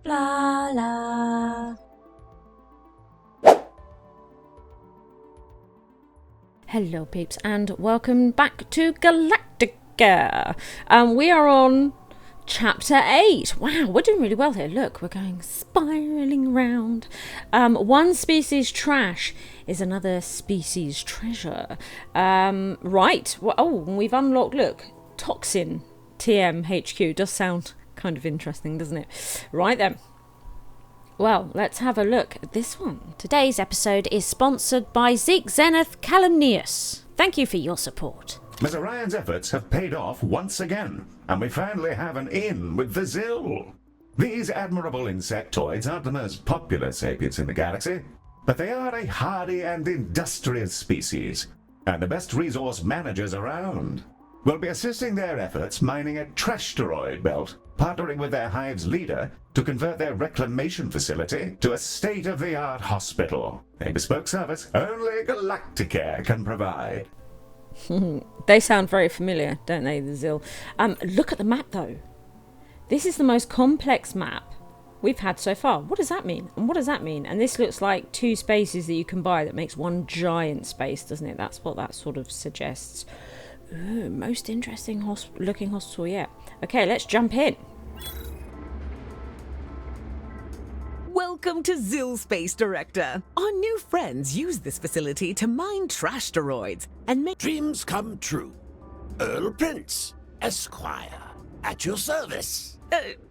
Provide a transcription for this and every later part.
Blarla. Hello peeps and welcome back to Galacticare. We are on Chapter 8. Wow, we're doing really well here. Look, we're going spiraling around. One species trash is another species treasure. Right. Well, oh, we've unlocked, look, Toxin TMHQ. Does sound kind of interesting, doesn't it? Right then. Well, let's have a look at this one. Today's episode is sponsored by Zeke Zenith Calumnius. Thank you for your support. Ms. Orion's efforts have paid off once again, and we finally have an in with the Zill. These admirable insectoids aren't the most popular sapients in the galaxy, but they are a hardy and industrious species, and the best resource managers around. We'll be assisting their efforts mining a Xtra-Ray belt, partnering with their Hive's leader to convert their reclamation facility to a state-of-the-art hospital, a bespoke service only Galacticare can provide. They sound very familiar, don't they, the Zill? Look at the map, though. This is the most complex map we've had so far. What does that mean? And what does that mean? And this looks like two spaces that you can buy that makes one giant space, doesn't it? That's what that sort of suggests. Ooh, most interesting looking hospital yet. Okay, let's jump in. Welcome to Zill Space Director. Our new friends use this facility to mine trash-steroids and make dreams come true. Earl Prince, Esquire, at your service.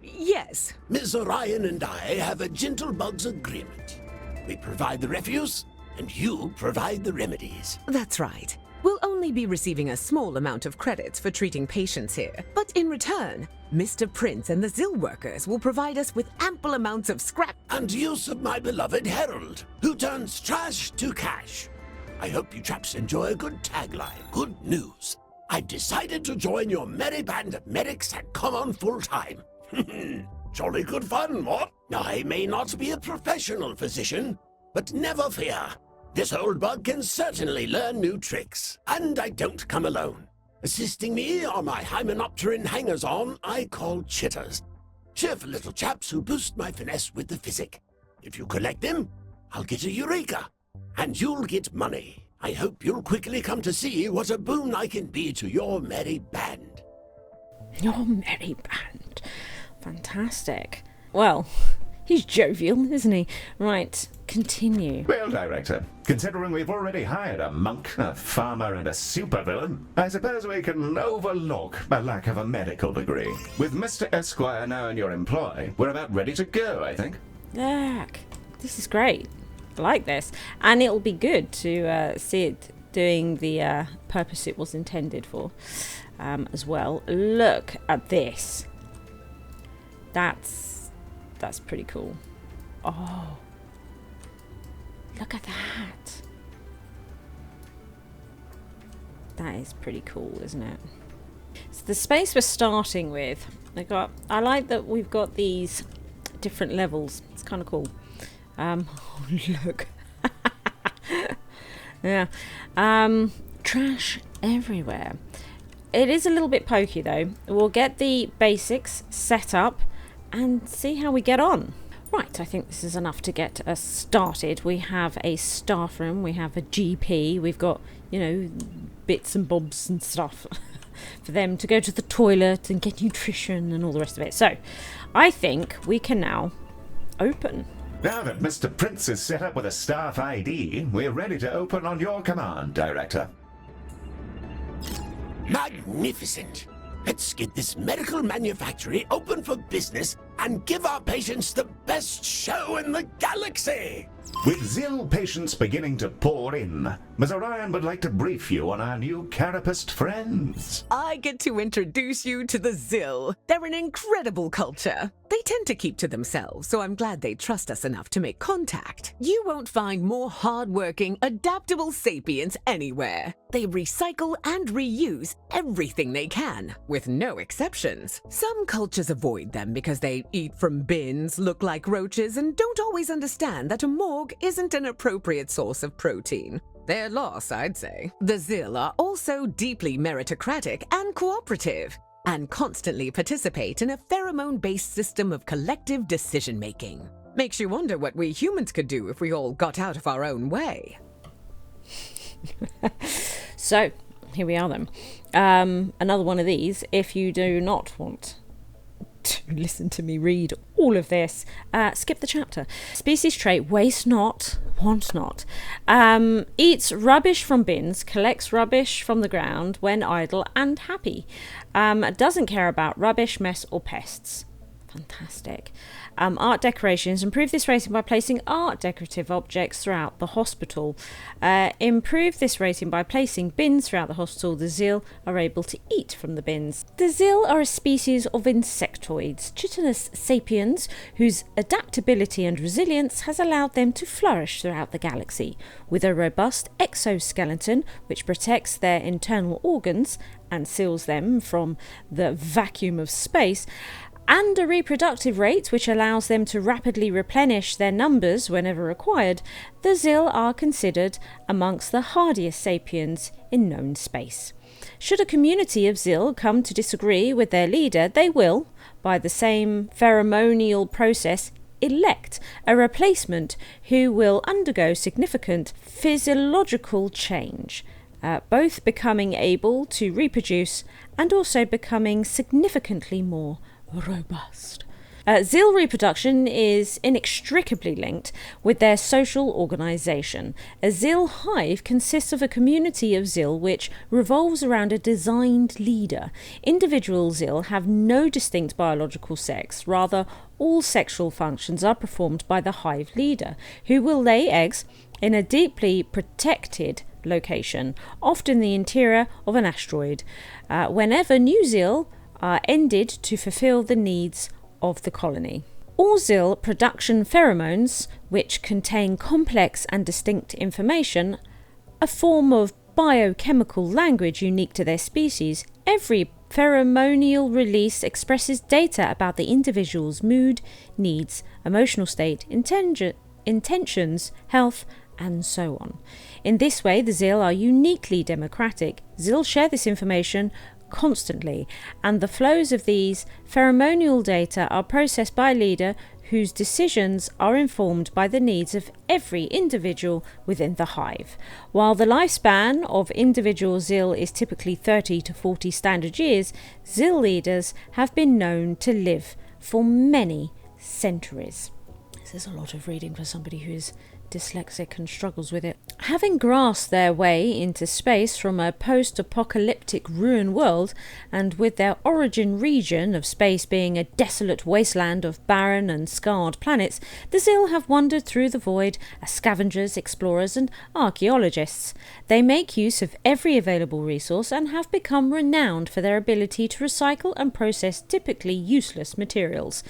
Yes. Ms. Orion and I have a gentle bugs agreement. We provide the refuse, and you provide the remedies. That's right. We'll only be receiving a small amount of credits for treating patients here, but in return, Mr. Prince and the Zill workers will provide us with ample amounts of scrap and use of my beloved Herald, who turns trash to cash. I hope you chaps enjoy a good tagline. Good news. I've decided to join your merry band of medics and come on full time. Jolly good fun, what? I may not be a professional physician, but never fear. This old bug can certainly learn new tricks, and I don't come alone. Assisting me are my hymenopteran hangers-on I call chitters. Cheerful little chaps who boost my finesse with the physic. If you collect them, I'll get a eureka, and you'll get money. I hope you'll quickly come to see what a boon I can be to your merry band. Your merry band. Fantastic. Well, he's jovial, isn't he? Right, continue. Well, Director, considering we've already hired a monk, a farmer, and a supervillain, I suppose we can overlook a lack of a medical degree. With Mr. Esquire now in your employ, we're about ready to go, I think. Look, this is great. I like this. And it'll be good to see it doing the purpose it was intended for as well. Look at this. That's pretty cool. Oh, look at that. That is pretty cool, isn't it? So the space we're starting with, I like that we've got these different levels. It's kind of cool. Oh, look. Yeah. Trash everywhere. It is a little bit pokey though. We'll get the basics set up and see how we get on. Right, I think this is enough to get us started. We have a staff room, we have a GP, we've got, you know, bits and bobs and stuff for them to go to the toilet and get nutrition and all the rest of it. So, I think we can now open. Now that Mr. Prince is set up with a staff ID, we're ready to open on your command, Director. Magnificent! Let's get this medical manufactory open for business and give our patients the best show in the galaxy! With Zill patients beginning to pour in, Ms. Orion would like to brief you on our new Carapist friends. I get to introduce you to the Zill. They're an incredible culture. They tend to keep to themselves, so I'm glad they trust us enough to make contact. You won't find more hardworking, adaptable sapients anywhere. They recycle and reuse everything they can, with no exceptions. Some cultures avoid them because they eat from bins, look like roaches, and don't always understand that a morgue isn't an appropriate source of protein. Their loss, I'd say. The Zill are also deeply meritocratic and cooperative. and constantly participate in a pheromone-based system of collective decision-making. Makes you wonder what we humans could do if we all got out of our own way. So, here we are then. Another one of these. If you do not want to listen to me read all of this, skip the chapter. Species trait: waste not, want not. Eats rubbish from bins, collects rubbish from the ground when idle and happy. Doesn't care about rubbish, mess or pests. Fantastic. Art decorations. Improve this rating by placing art decorative objects throughout the hospital. Improve this rating by placing bins throughout the hospital. The Zeal are able to eat from the bins. The Zeal are a species of insectoids, chitinous sapiens, whose adaptability and resilience has allowed them to flourish throughout the galaxy. With a robust exoskeleton which protects their internal organs and seals them from the vacuum of space, and a reproductive rate which allows them to rapidly replenish their numbers whenever required, the Zeal are considered amongst the hardiest sapiens in known space. Should a community of Zeal come to disagree with their leader, they will, by the same pheromonial process, elect a replacement who will undergo significant physiological change, both becoming able to reproduce and also becoming significantly more robust. Zeal reproduction is inextricably linked with their social organisation. A Zeal hive consists of a community of Zeal which revolves around a designed leader. Individual Zeal have no distinct biological sex. Rather, all sexual functions are performed by the hive leader, who will lay eggs in a deeply protected location, often the interior of an asteroid, whenever new Zeal are ended to fulfill the needs of the colony. All Zeal production pheromones, which contain complex and distinct information, a form of biochemical language unique to their species. Every pheromonial release expresses data about the individual's mood, needs, emotional state, intentions, health, and so on. In this way, the Zeal are uniquely democratic. Zeal share this information constantly, and the flows of these pheromonial data are processed by a leader whose decisions are informed by the needs of every individual within the hive. While the lifespan of individual Zeal is typically 30 to 40 standard years, Zeal leaders have been known to live for many centuries. This is a lot of reading for somebody who is dyslexic and struggles with it. Having grasped their way into space from a post-apocalyptic ruin world, and with their origin region of space being a desolate wasteland of barren and scarred planets, the Zeal have wandered through the void as scavengers, explorers and archaeologists. They make use of every available resource and have become renowned for their ability to recycle and process typically useless materials.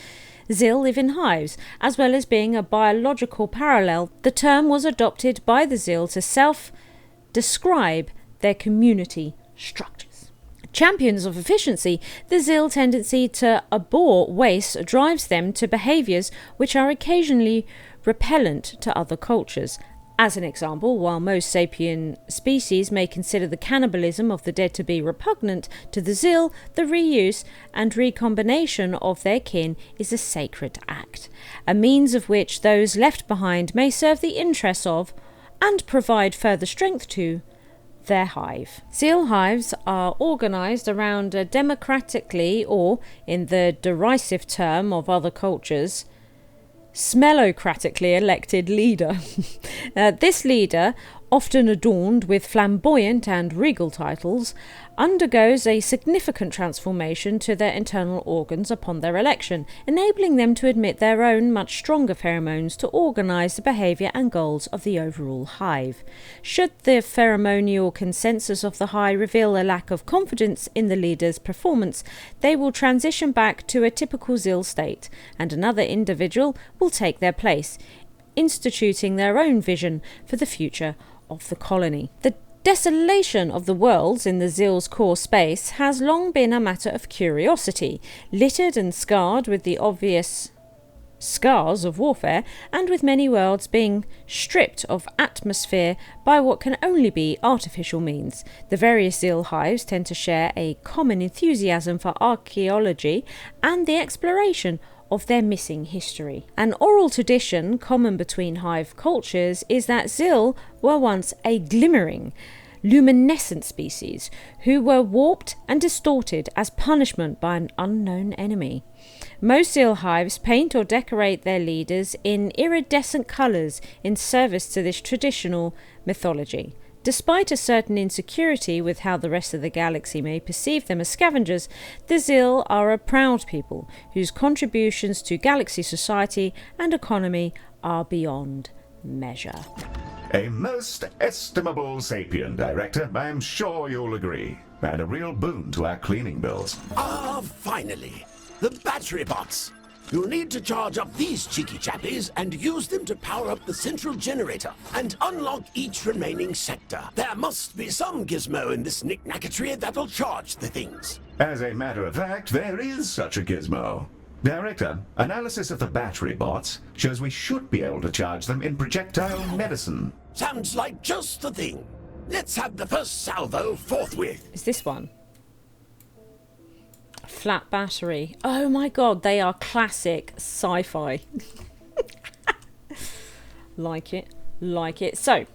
Zeal live in hives, as well as being a biological parallel. The term was adopted by the Zeal to self-describe their community structures. Champions of efficiency, the Zeal tendency to abhor waste drives them to behaviours which are occasionally repellent to other cultures. As an example, while most sapient species may consider the cannibalism of the dead to be repugnant to the Zeal, the reuse and recombination of their kin is a sacred act, a means of which those left behind may serve the interests of, and provide further strength to, their hive. Zeal hives are organised around a democratically, or, in the derisive term of other cultures, smellocratically elected leader. This leader, often adorned with flamboyant and regal titles, undergoes a significant transformation to their internal organs upon their election, enabling them to emit their own much stronger pheromones to organise the behaviour and goals of the overall hive. Should the pheromonial consensus of the hive reveal a lack of confidence in the leader's performance, they will transition back to a typical Zeal state, and another individual will take their place, instituting their own vision for the future of the colony. The desolation of the worlds in the Zeal's core space has long been a matter of curiosity, littered and scarred with the obvious scars of warfare, and with many worlds being stripped of atmosphere by what can only be artificial means. The various Zil hives tend to share a common enthusiasm for archaeology and the exploration of their missing history. An oral tradition common between hive cultures is that Zil were once a glimmering, luminescent species who were warped and distorted as punishment by an unknown enemy. Most Zil hives paint or decorate their leaders in iridescent colours in service to this traditional mythology. Despite a certain insecurity with how the rest of the galaxy may perceive them as scavengers, the Zil are a proud people whose contributions to galaxy society and economy are beyond measure. A most estimable sapient, Director. I'm sure you'll agree. And a real boon to our cleaning bills. Ah, finally. The battery bots. You'll need to charge up these cheeky chappies and use them to power up the central generator and unlock each remaining sector. There must be some gizmo in this knick-knacketry that'll charge the things. As a matter of fact, there is such a gizmo. Director, analysis of the battery bots shows we should be able to charge them in projectile medicine. Sounds like just the thing. Let's have the first salvo forthwith. Is this one? Flat battery. Oh my god, they are classic sci-fi. Like it. So,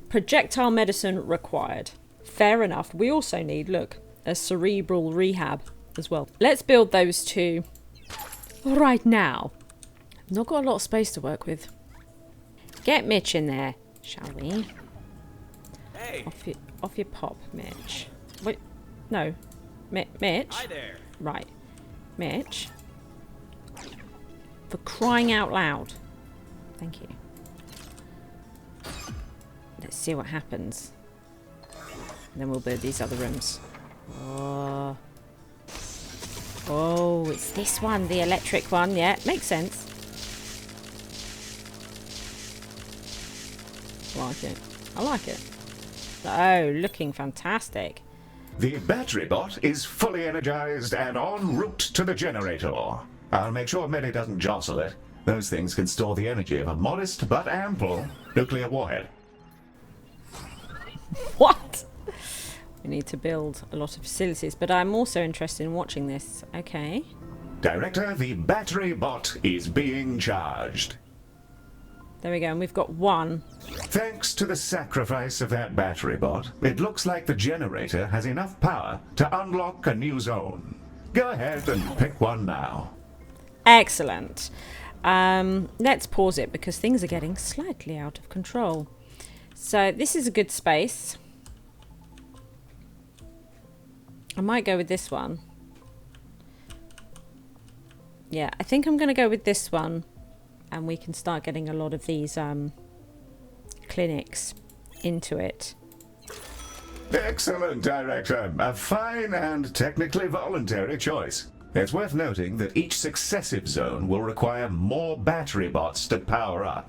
projectile medicine required. Fair enough. We also need, look, a cerebral rehab as well. Let's build those two right now. Not got a lot of space to work with. Get Mitch in there, shall we? Hey. Off your pop, Mitch. Wait, no. Mitch? Hi there. Right. Mitch. For crying out loud. Thank you. Let's see what happens. And then we'll build these other rooms. Oh. Oh, it's this one, the electric one. Yeah, makes sense. Like it. I like it. Oh, looking fantastic. The battery bot is fully energized and en route to the generator. I'll make sure Medi doesn't jostle it. Those things can store the energy of a modest but ample nuclear warhead. What? We need to build a lot of facilities, but I'm also interested in watching this. Okay. Director, the battery bot is being charged. There we go, and we've got one. Thanks to the sacrifice of that battery bot, it looks like the generator has enough power to unlock a new zone. Go ahead and pick one now. Excellent. Let's pause it because things are getting slightly out of control. So this is a good space. I might go with this one. Yeah, I think I'm going to go with this one. And we can start getting a lot of these clinics into it. Excellent, Director. A fine and technically voluntary choice. It's worth noting that each successive zone will require more battery bots to power up.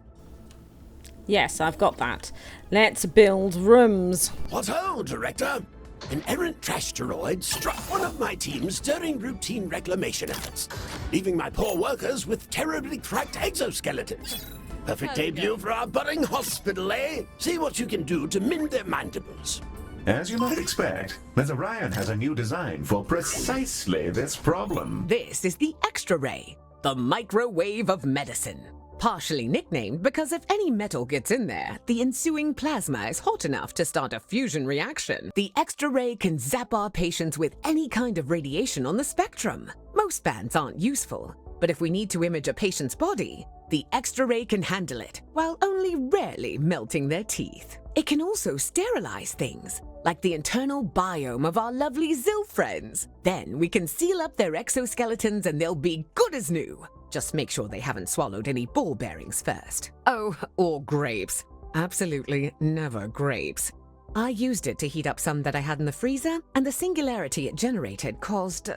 Yes, I've got that. Let's build rooms. What ho, Director? An errant trash droid struck one of my teams during routine reclamation efforts, leaving my poor workers with terribly cracked exoskeletons. Perfect debut for our budding hospital, eh? See what you can do to mend their mandibles. As you might expect, Orion has a new design for precisely this problem. This is the Xtra-Ray, the microwave of medicine. Partially nicknamed because if any metal gets in there, the ensuing plasma is hot enough to start a fusion reaction. The Xtra-Ray can zap our patients with any kind of radiation on the spectrum. Most bands aren't useful, but if we need to image a patient's body, the Xtra-Ray can handle it, while only rarely melting their teeth. It can also sterilize things, like the internal biome of our lovely Zil friends. Then we can seal up their exoskeletons and they'll be good as new. Just make sure they haven't swallowed any ball bearings first. Oh, or grapes. Absolutely never grapes. I used it to heat up some that I had in the freezer, and the singularity it generated caused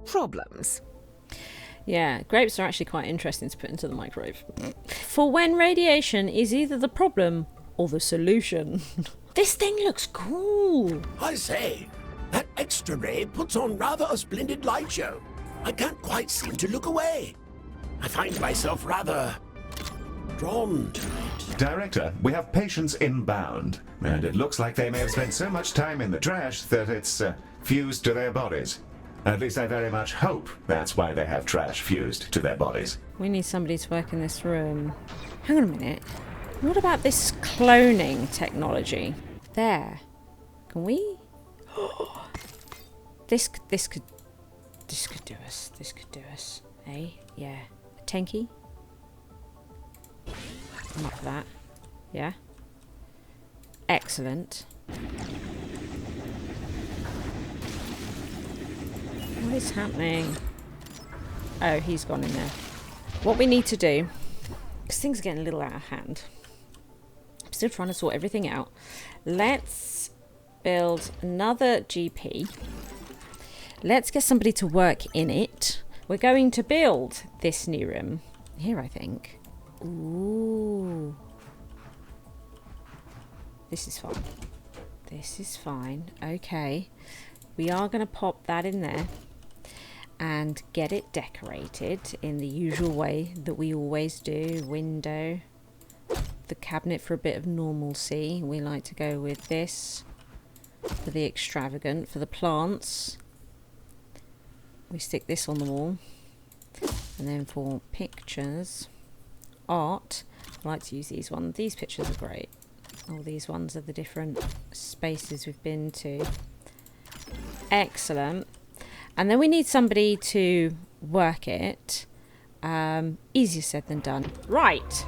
problems. Yeah, grapes are actually quite interesting to put into the microwave. For when radiation is either the problem or the solution. This thing looks cool. I say, that Xtra-Ray puts on rather a splendid light show. I can't quite seem to look away. I find myself rather drawn to it. Director, we have patients inbound, and it looks like they may have spent so much time in the trash that it's fused to their bodies. At least I very much hope that's why they have trash fused to their bodies. We need somebody to work in this room. Hang on a minute. What about this cloning technology? There. Can we? This could do us. This could do us. Eh? Yeah. A tanky? I'm up for that. Yeah. Excellent. What is happening? Oh, he's gone in there. What we need to do, because things are getting a little out of hand. I'm still trying to sort everything out. Let's build another GP. Let's get somebody to work in it. We're going to build this new room here, I think. Ooh. This is fine. This is fine. Okay. We are going to pop that in there and get it decorated in the usual way that we always do. Window. The cabinet for a bit of normalcy. We like to go with this for the extravagant. For the plants, we stick this on the wall. And then for pictures, art, I like to use these ones. These pictures are great. All these ones are the different spaces we've been to. Excellent. And then we need somebody to work it. Easier said than done. Right.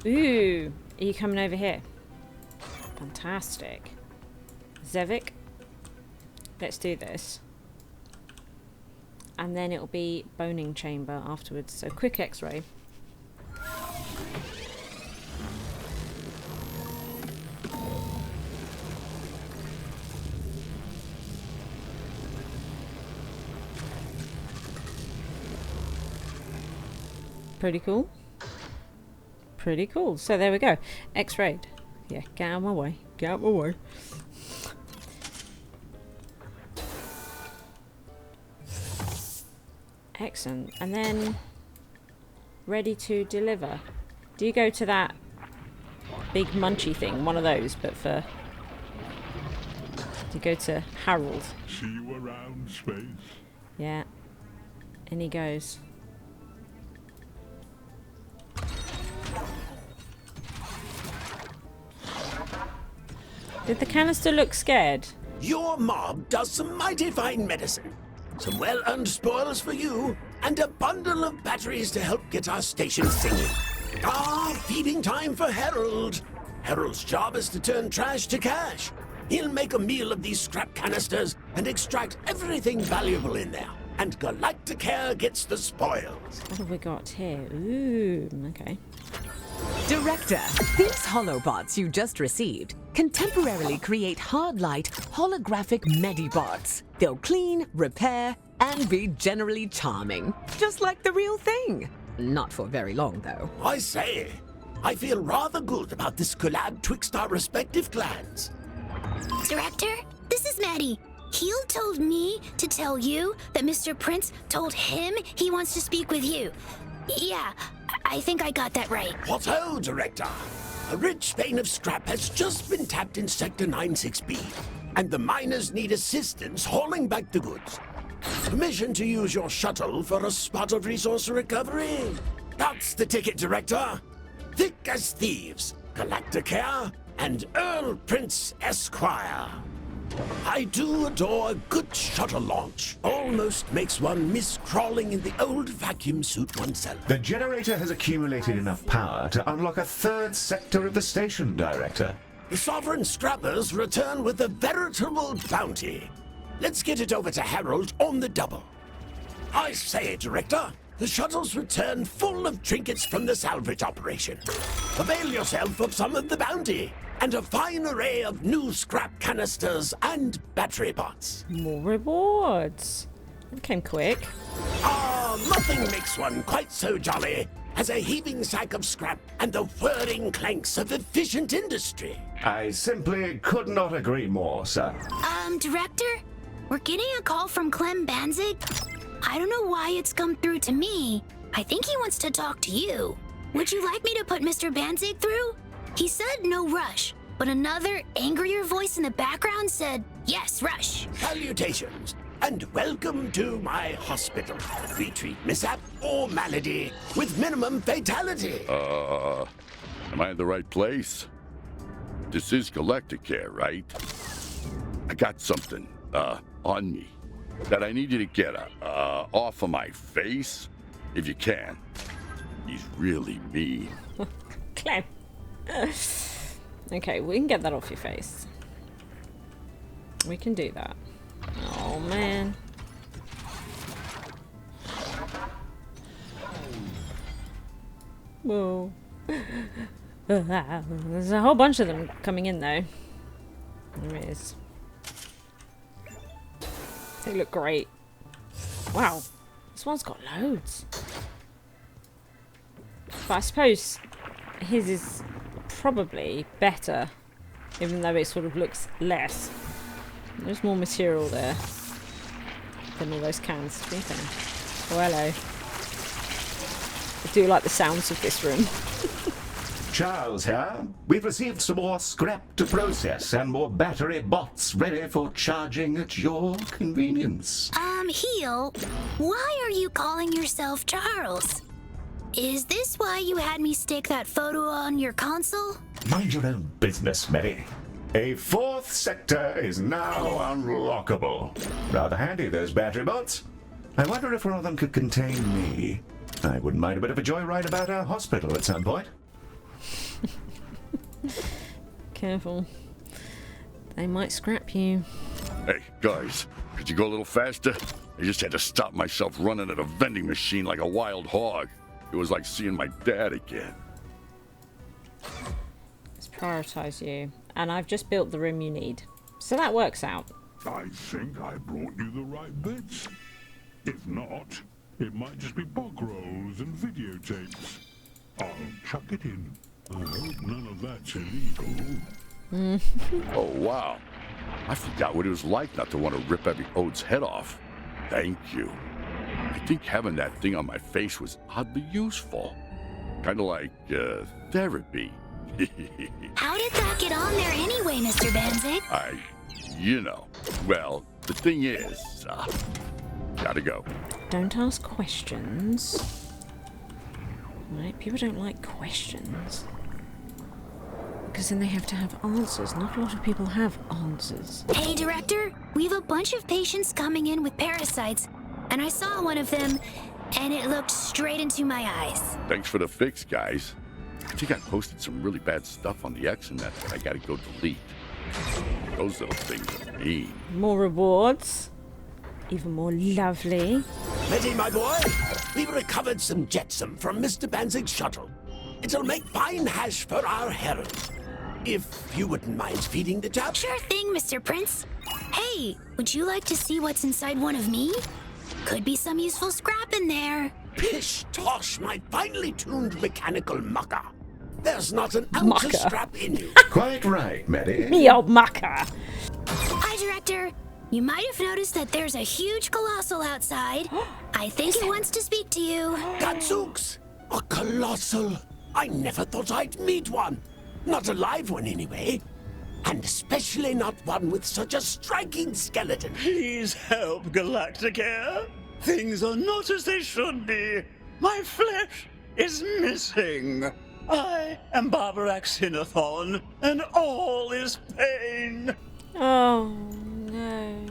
Ooh. Are you coming over here? Fantastic. Zevik. Let's do this. And then it'll be boning chamber afterwards. So quick X-ray. Pretty cool. Pretty cool. So there we go. X-rayed. Yeah, get out of my way. Get out of my way. Excellent. And then ready to deliver. Do you go to that big munchy thing? One of those, but for... Do you go to Harold? See you around, space. Yeah. And he goes. Did the canister look scared? Your mob does some mighty fine medicine. Some well-earned spoils for you, and a bundle of batteries to help get our station singing. Feeding time for Harold. Harold's job is to turn trash to cash. He'll make a meal of these scrap canisters and extract everything valuable in there. And Galacticare gets the spoils. What have we got here? Ooh, okay. Director, these holobots you just received can temporarily create hard-light, holographic medibots. They'll clean, repair, and be generally charming. Just like the real thing. Not for very long, though. I say, I feel rather good about this collab twixt our respective clans. Director, this is Maddie. Heel told me to tell you that Mr. Prince told him he wants to speak with you. Yeah, I think I got that right. What-ho, Director? A rich vein of scrap has just been tapped in Sector 96B, and the miners need assistance hauling back the goods. Permission to use your shuttle for a spot of resource recovery. That's the ticket, Director. Thick as thieves, Galacticare, and Earl Prince Esquire. I do adore a good shuttle launch. Almost makes one miss crawling in the old vacuum suit oneself. The generator has accumulated enough power to unlock a third sector of the station, Director. The Sovereign Scrappers return with a veritable bounty. Let's get it over to Harold on the double. I say, Director, the shuttles return full of trinkets from the salvage operation. Avail yourself of some of the bounty and a fine array of new scrap canisters and battery bots. More rewards. That came quick. Nothing makes one quite so jolly as a heaving sack of scrap and the whirring clanks of efficient industry. I simply could not agree more, sir. Director? We're getting a call from Klem Banzig. I don't know why it's come through to me. I think he wants to talk to you. Would you like me to put Mr. Banzig through? He said no rush, but another angrier voice in the background said, yes, rush. Salutations, and welcome to my hospital. We treat mishap or malady with minimum fatality. Am I in the right place? This is Galacticare, right? I got something, on me that I need you to get, off of my face, if you can. He's really mean. Klem. Okay, we can get that off your face. We can do that. Oh, man. Whoa. There's a whole bunch of them coming in, though. There is. They look great. Wow. This one's got loads. But I suppose his is probably better, even though it sort of looks less. There's more material there than all those cans. To be fair. Oh, hello. I do like the sounds of this room. Charles here. We've received some more scrap to process and more battery bots ready for charging at your convenience. Heel, why are you calling yourself Charles? Is this why you had me stick that photo on your console? Mind your own business, Mary. A fourth sector is now unlockable. Rather handy, those battery bots. I wonder if one of them could contain me. I wouldn't mind a bit of a joyride about our hospital at some point. Careful. They might scrap you. Hey, guys, could you go a little faster? I just had to stop myself running at a vending machine like a wild hog. It was like seeing my dad again. Let's prioritize you. And I've just built the room you need. So that works out. I think I brought you the right bits. If not, it might just be bog rolls and videotapes. I'll chuck it in. I hope none of that's illegal. Oh, wow. I forgot what it was like not to want to rip every Ode's head off. Thank you. I think having that thing on my face was oddly useful. Kind of like, therapy. How did that get on there anyway, Mr. Banzig? Well, the thing is, gotta go. Don't ask questions. Right, people don't like questions. Because then they have to have answers. Not a lot of people have answers. Hey, Director, we have a bunch of patients coming in with parasites, and I saw one of them, and it looked straight into my eyes. Thanks for the fix, guys. I think I posted some really bad stuff on the Xnet that I gotta go delete. Those little things are mean. More rewards. Even more lovely. Betty, my boy, we've recovered some jetsam from Mr. Banzig's shuttle. It'll make fine hash for our herald. If you wouldn't mind feeding the chap. Sure thing, Mr. Prince. Hey, would you like to see what's inside one of me? Could be some useful scrap in there. Pish tosh, my finely tuned mechanical mucker. There's not an ounce Mucker. of scrap in you. Quite right, Mary. Me old mucker. Hi, Director. You might have noticed that there's a huge colossal outside. I think it wants to speak to you. Gadzooks! A colossal! I never thought I'd meet one. Not a live one, anyway. And especially not one with such a striking skeleton. Please help, Galacticare. Things are not as they should be. My flesh is missing. I am Barbarax Hinathon, and all is pain. Oh, no.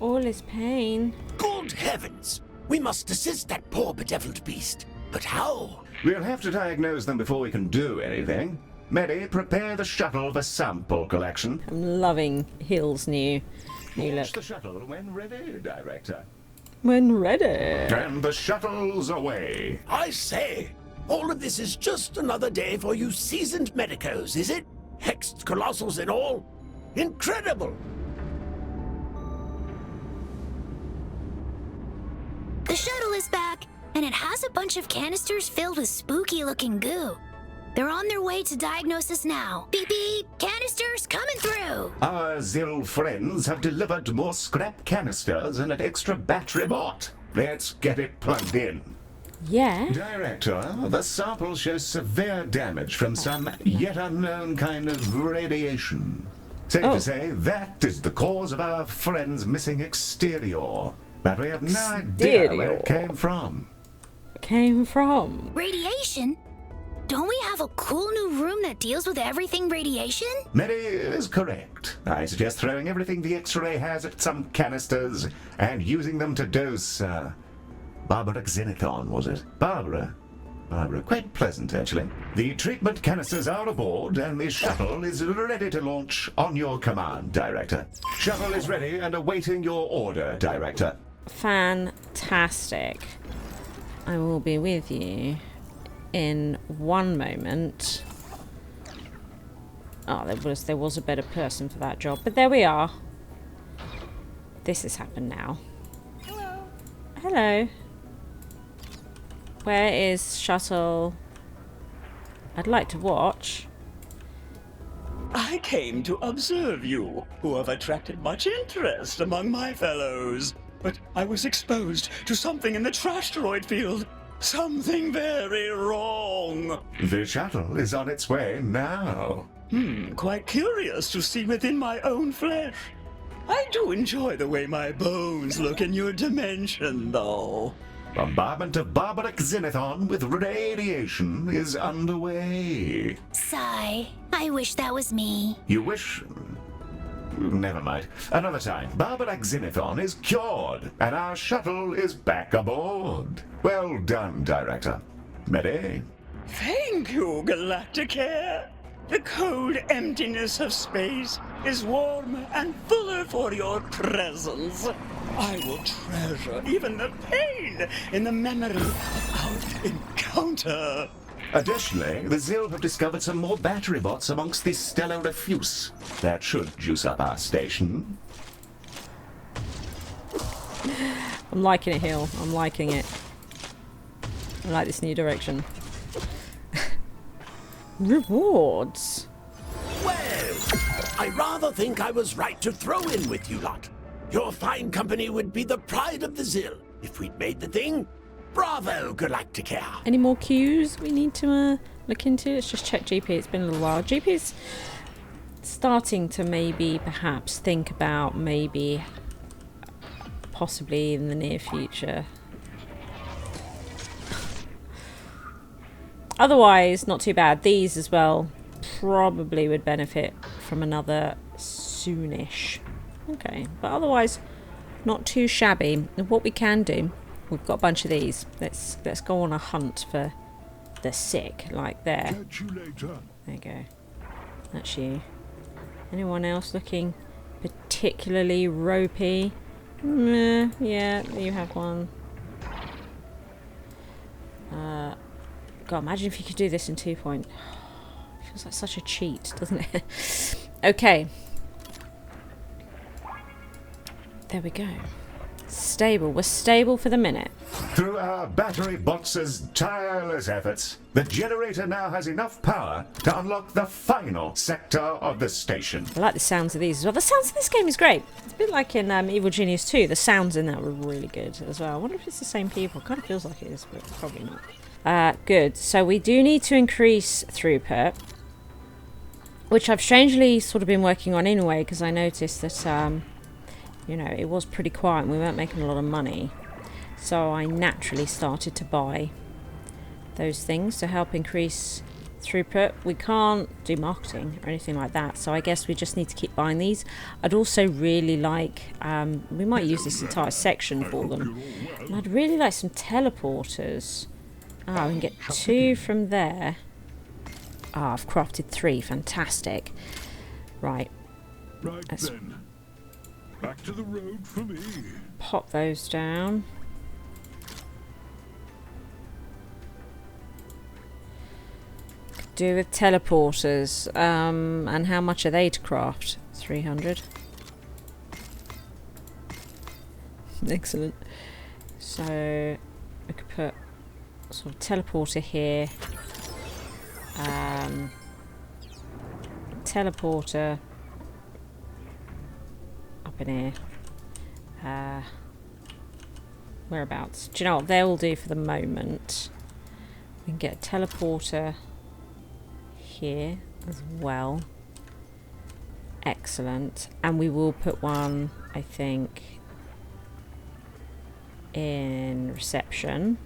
All is pain. Good heavens! We must assist that poor bedeviled beast. But how? We'll have to diagnose them before we can do anything. Mary, prepare the shuttle for sample collection. I'm loving Hill's new Launch look. the shuttle when ready, Director. When ready. And the shuttle's away. I say, all of this is just another day for you seasoned medicos, is it? Hexed colossals and all? Incredible! The shuttle is back, and it has a bunch of canisters filled with spooky-looking goo. They're on their way to diagnosis now. Beep beep, canisters coming through. Our Zill friends have delivered more scrap canisters and an extra battery bot. Let's get it plugged in. Yeah. Director, the sample shows severe damage from some yet unknown kind of radiation. Safe to say, that is the cause of our friend's missing exterior. But we have no idea where it came from. Radiation? Don't we have a cool new room that deals with everything radiation? Mary is correct. I suggest throwing everything the Xtra-Ray has at some canisters and using them to dose, Barbara Xenithon, was it? Barbara, quite pleasant, actually. The treatment canisters are aboard, and the shuttle is ready to launch on your command, Director. Shuttle is ready and awaiting your order, Director. Fantastic. I will be with you in one moment. Oh, there was a better person for that job, but there we are. This has happened now. Hello. Where is shuttle? I'd like to watch. I came to observe you, who have attracted much interest among my fellows. But I was exposed to something in the trash droid field. Something very wrong. The shuttle is on its way now. Quite curious to see within my own flesh. I do enjoy the way my bones look in your dimension, though. Bombardment of Barbara Xenithon with radiation is underway. Sigh. I wish that was me. You wish... Never mind. Another time. Barbara Xenithon is cured, and our shuttle is back aboard. Well done, Director. Ready? Thank you, Galacticare. The cold emptiness of space is warm and fuller for your presence. I will treasure even the pain in the memory of our encounter. Additionally, the Zil have discovered some more battery bots amongst the stellar refuse. That should juice up our station. I'm liking it, Hill. I'm liking it. I like this new direction. Rewards. Well, I rather think I was right to throw in with you lot. Your fine company would be the pride of the Zil if we'd made the thing. Bravo, Galacticare. Any more cues we need to look into? Let's just check GP. It's been a little while. GP's starting to maybe perhaps think about maybe possibly in the near future. Otherwise, not too bad. These as well probably would benefit from another soonish. Okay, but otherwise not too shabby. And what we can do, we've got a bunch of these. Let's go on a hunt for the sick, like there. Catch you later. There you go. That's you. Anyone else looking particularly ropey? Yeah, you have one. God, imagine if you could do this in 2 point. Feels like such a cheat, doesn't it? Okay. There we go. Stable. We're stable for the minute. Through our battery bots' tireless efforts, the generator now has enough power to unlock the final sector of the station. I like the sounds of these as well. The sounds of this game is great. It's a bit like in Evil Genius 2. The sounds in that were really good as well. I wonder if it's the same people. Kind of feels like it is, but probably not. Good. So we do need to increase throughput, which I've strangely sort of been working on anyway, because I noticed that, you know, it was pretty quiet and we weren't making a lot of money. So I naturally started to buy those things to help increase throughput. We can't do marketing or anything like that, so I guess we just need to keep buying these. I'd also really like, we might use this entire section for them. And I'd really like some teleporters. Ah, we can get 2 from there. Ah, I've crafted 3. Fantastic. Right. Right Let's then. Back to the road for me. pop those down. Could do with teleporters. And how much are they to craft? 300. Excellent. So we could put sort of teleporter here. Teleporter up in here. Whereabouts? Do you know what? They'll do for the moment. We can get a teleporter here as well. Excellent. And we will put one, I think, in reception.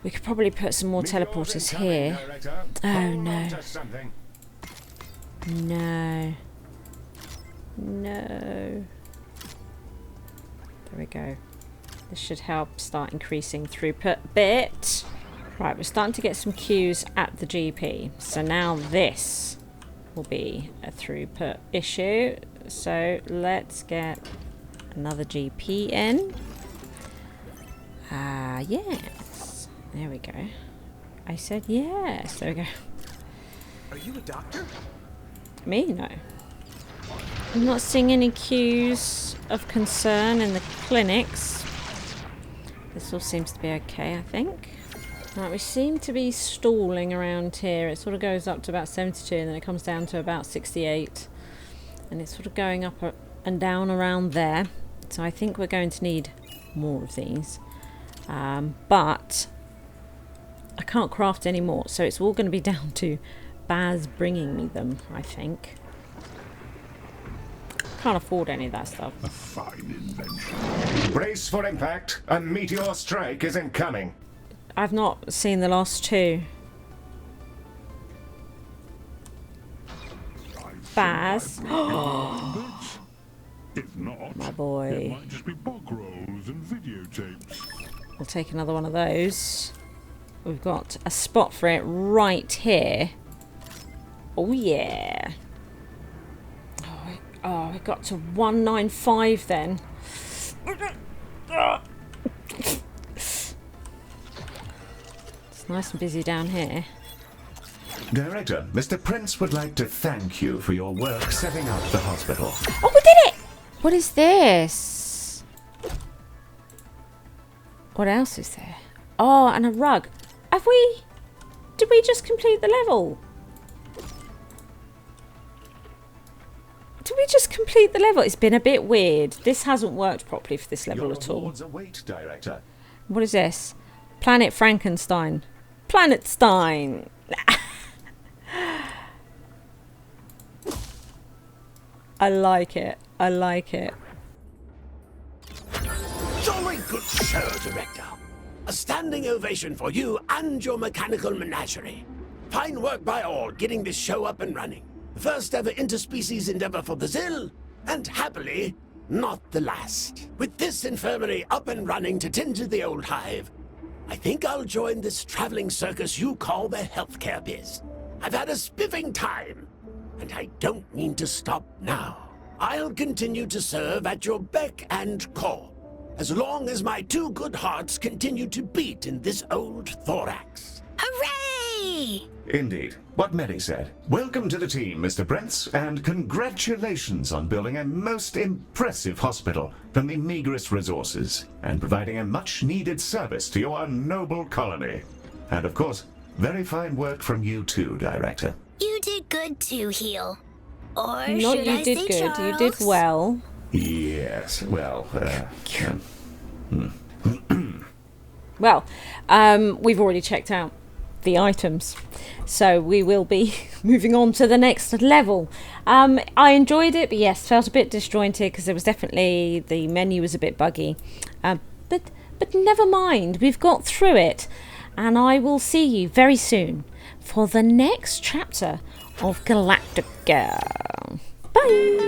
We could probably put some more teleporters here. Oh no. No. No. There we go. This should help start increasing throughput a bit. Right, we're starting to get some queues at the GP. So now this will be a throughput issue. So let's get another GP in. Yes. There we go. I said yes. There we go. Are you a doctor? Me? No. I'm not seeing any queues of concern in the clinics. This all seems to be okay, I think. Right, we seem to be stalling around here. It sort of goes up to about 72 and then it comes down to about 68. And it's sort of going up and down around there. So I think we're going to need more of these. But I can't craft any more. So it's all going to be down to Baz bringing me them, I think. Can't afford any of that stuff. A fine invention. Brace for impact. A meteor strike is incoming. I've not seen the last two. Baz. If not, My boy. it might just be bog rolls and videotapes. We'll take another one of those. We've got a spot for it right here. Oh yeah. Oh, we got to 195 then. It's nice and busy down here. Director, Mr. Prince would like to thank you for your work setting up the hospital. Oh, we did it! What is this? What else is there? Oh, and a rug. Have we... Did we just complete the level? Did we just complete the level? It's been a bit weird. This hasn't worked properly for this level at all. Your awards await, Director. What is this? Planet Frankenstein. Planetstein. I like it. I like it. Jolly good show, Director. A standing ovation for you and your mechanical menagerie. Fine work by all getting this show up and running. The first ever interspecies endeavor for the Zill, and happily, not the last. With this infirmary up and running to tend to the old hive, I think I'll join this traveling circus you call the healthcare biz. I've had a spiffing time, and I don't mean to stop now. I'll continue to serve at your beck and call, as long as my two good hearts continue to beat in this old thorax. Hooray! Indeed. What Mary said. Welcome to the team, Mr. Prince, and congratulations on building a most impressive hospital from the meagerest resources and providing a much-needed service to your noble colony. And of course, very fine work from you too, Director. You did good too, Heel. Or Not should you I did say good. Charles? You did well. Yes, well, Well, we've already checked out the items, so we will be moving on to the next level. I enjoyed it, but yes, felt a bit disjointed because there was definitely, the menu was a bit buggy, but never mind, we've got through it, and I will see you very soon for the next chapter of Galacticare. Bye.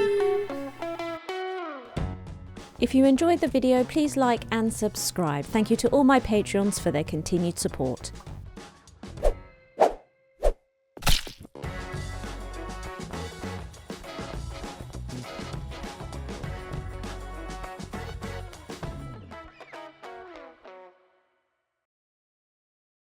If you enjoyed the video, please like and subscribe. Thank you to all my Patreons for their continued support.